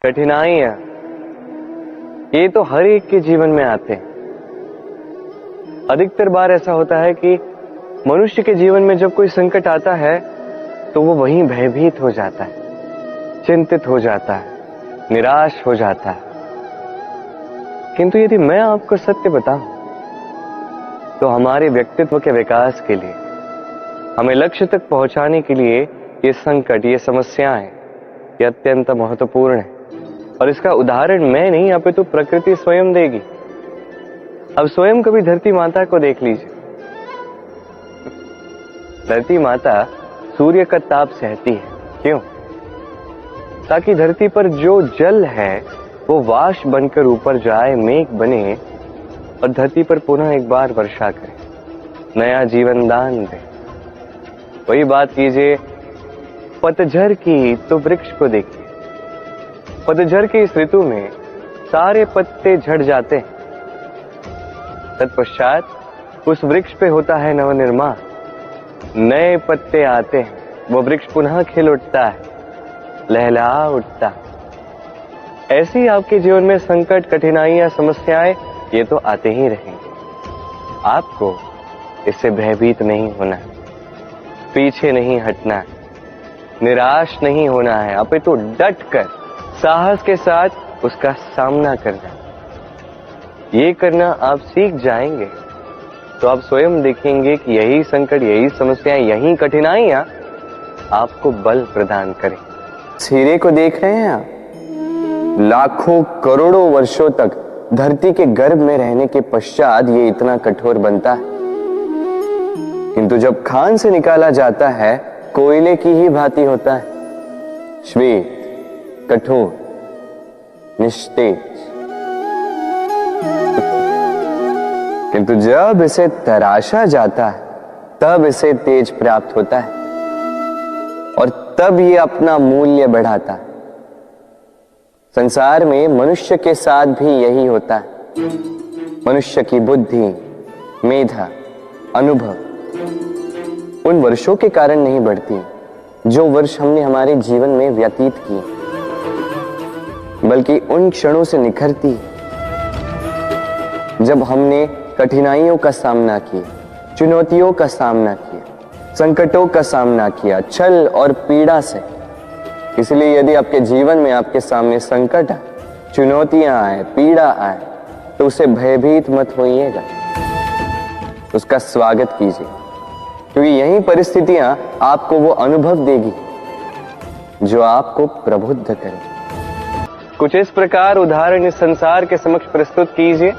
कठिनाइयां ये तो हर एक के जीवन में आते हैं। अधिकतर बार ऐसा होता है कि मनुष्य के जीवन में जब कोई संकट आता है तो वो वहीं भयभीत हो जाता है, चिंतित हो जाता है, निराश हो जाता है। किंतु यदि मैं आपको सत्य बताऊं तो हमारे व्यक्तित्व के विकास के लिए, हमें लक्ष्य तक पहुंचाने के लिए ये संकट, ये समस्याएं, ये अत्यंत महत्वपूर्ण है। और इसका उदाहरण मैं नहीं, अपितु प्रकृति स्वयं देगी। अब स्वयं कभी धरती माता को देख लीजिए। धरती माता सूर्य का ताप सहती है, क्यों? ताकि धरती पर जो जल है वो वाष्प बनकर ऊपर जाए, मेघ बने और धरती पर पुनः एक बार वर्षा करे, नया जीवन दान दे। वही बात कीजिए पतझड़ की तो वृक्ष को देखिए। पतझड़ की इस ऋतु में सारे पत्ते झड़ जाते हैं, तत्पश्चात उस वृक्ष पे होता है नवनिर्माण, नए पत्ते आते हैं, वो वृक्ष पुनः खिल उठता है, लहलहा उठता है। ऐसे ही आपके जीवन में संकट, कठिनाइयां, समस्याएं ये तो आते ही रहेंगे। आपको इससे भयभीत नहीं होना है, पीछे नहीं हटना है, निराश नहीं होना है, अपितु डट कर साहस के साथ उसका सामना करना। ये करना आप सीख जाएंगे तो आप स्वयं देखेंगे कि यही संकट, यही समस्याएं, यही कठिनाइयां आपको बल प्रदान करें। हीरे को देख रहे हैं आप? लाखों करोड़ों वर्षों तक धरती के गर्भ में रहने के पश्चात ये इतना कठोर बनता है, किंतु जब खान से निकाला जाता है कोयले की ही भांति होता है, श्वेत, कठोर, निस्तेज। किंतु जब इसे तराशा जाता है तब इसे तेज प्राप्त होता है और तब ये अपना मूल्य बढ़ाता है। संसार में मनुष्य के साथ भी यही होता है। मनुष्य की बुद्धि, मेधा, अनुभव उन वर्षों के कारण नहीं बढ़ती जो वर्ष हमने हमारे जीवन में व्यतीत किए, बल्कि उन क्षणों से निखरती जब हमने कठिनाइयों का सामना किया, चुनौतियों का सामना किया, संकटों का सामना किया, छल और पीड़ा से। इसलिए यदि आपके जीवन में आपके सामने संकट आए, चुनौतियां आए, पीड़ा आए, तो उसे भयभीत मत होइएगा, उसका स्वागत कीजिए, क्योंकि यही परिस्थितियां आपको वो अनुभव देगी जो आपको प्रबुद्ध करे। कुछ इस प्रकार उदाहरण इस संसार के समक्ष प्रस्तुत कीजिए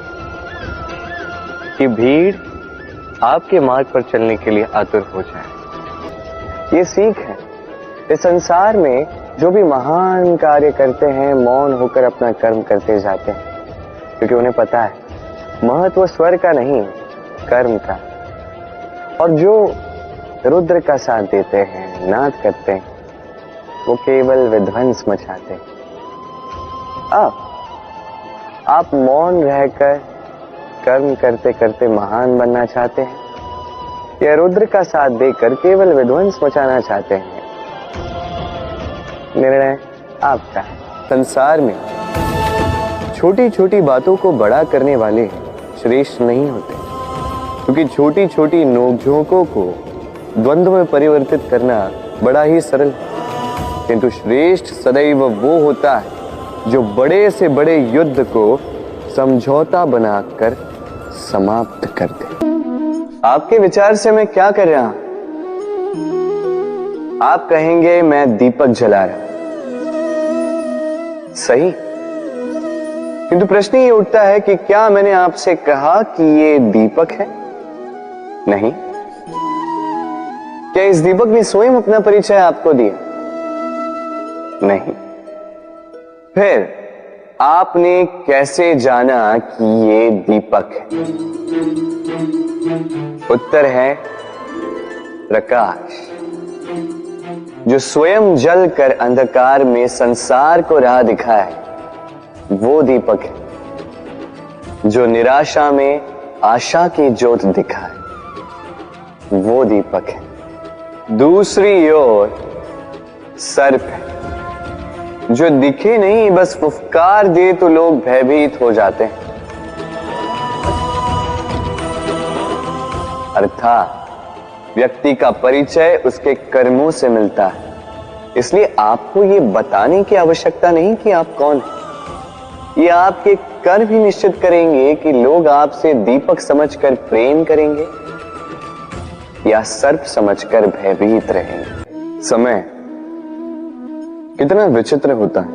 कि भीड़ आपके मार्ग पर चलने के लिए आतुर हो जाए। ये सीख है। इस संसार में जो भी महान कार्य करते हैं, मौन होकर अपना कर्म करते जाते हैं, क्योंकि उन्हें पता है महत्व स्वर का नहीं, कर्म का। और जो रुद्र का साथ देते हैं, नाद करते हैं, वो केवल विध्वंस मचाते हैं। आप मौन रहकर कर्म करते करते महान बनना चाहते हैं या रुद्र का साथ देकर केवल विध्वंस मचाना चाहते हैं? निर्णय आपका है। संसार में छोटी छोटी बातों को बड़ा करने वाले श्रेष्ठ नहीं होते, क्योंकि छोटी छोटी नोकझोंकों को द्वंद्व में परिवर्तित करना बड़ा ही सरल है। किंतु श्रेष्ठ सदैव वो होता है जो बड़े से बड़े युद्ध को समझौता बनाकर समाप्त कर दे। आपके विचार से मैं क्या कर रहा हूं? आप कहेंगे मैं दीपक जला रहा हूं, सही। किंतु प्रश्न ये उठता है कि क्या मैंने आपसे कहा कि ये दीपक है? नहीं। क्या इस दीपक ने स्वयं अपना परिचय आपको दिया? नहीं। फिर आपने कैसे जाना कि ये दीपक है? उत्तर है प्रकाश, जो स्वयं जल कर अंधकार में संसार को राह दिखाए, वो दीपक है। जो निराशा में आशा की ज्योत दिखाए, वो दीपक है। दूसरी ओर सर्प है, जो दिखे नहीं, बस फुफकार दे तो लोग भयभीत हो जाते हैं। अर्थात व्यक्ति का परिचय उसके कर्मों से मिलता है, इसलिए आपको ये बताने की आवश्यकता नहीं कि आप कौन हैं। ये आपके कर्म ही निश्चित करेंगे कि लोग आपसे दीपक समझकर प्रेम करेंगे या सर्प समझकर भयभीत रहेंगे। समय कितना विचित्र होता है।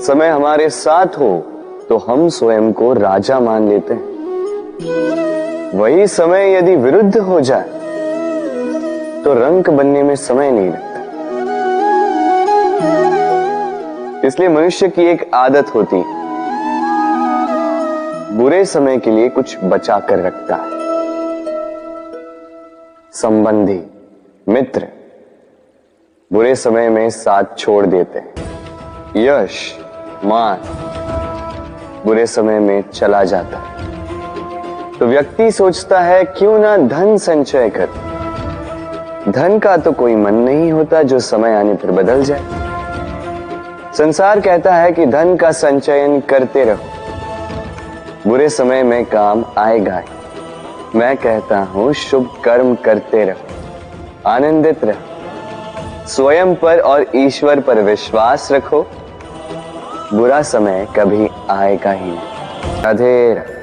समय हमारे साथ हो तो हम स्वयं को राजा मान लेते हैं। वही समय यदि विरुद्ध हो जाए तो रंक बनने में समय नहीं लगता। इसलिए मनुष्य की एक आदत होती, बुरे समय के लिए कुछ बचा कर रखता है। संबंधी, मित्र बुरे समय में साथ छोड़ देते हैं। यश, मान बुरे समय में चला जाता है। तो व्यक्ति सोचता है क्यों ना धन संचय कर। धन का तो कोई मन नहीं होता जो समय आने पर बदल जाए। संसार कहता है कि धन का संचयन करते रहो, बुरे समय में काम आएगा ही। मैं कहता हूं शुभ कर्म करते रहो, आनंदित रहो, स्वयं पर और ईश्वर पर विश्वास रखो, बुरा समय कभी आएगा ही नहीं। राधे राधे।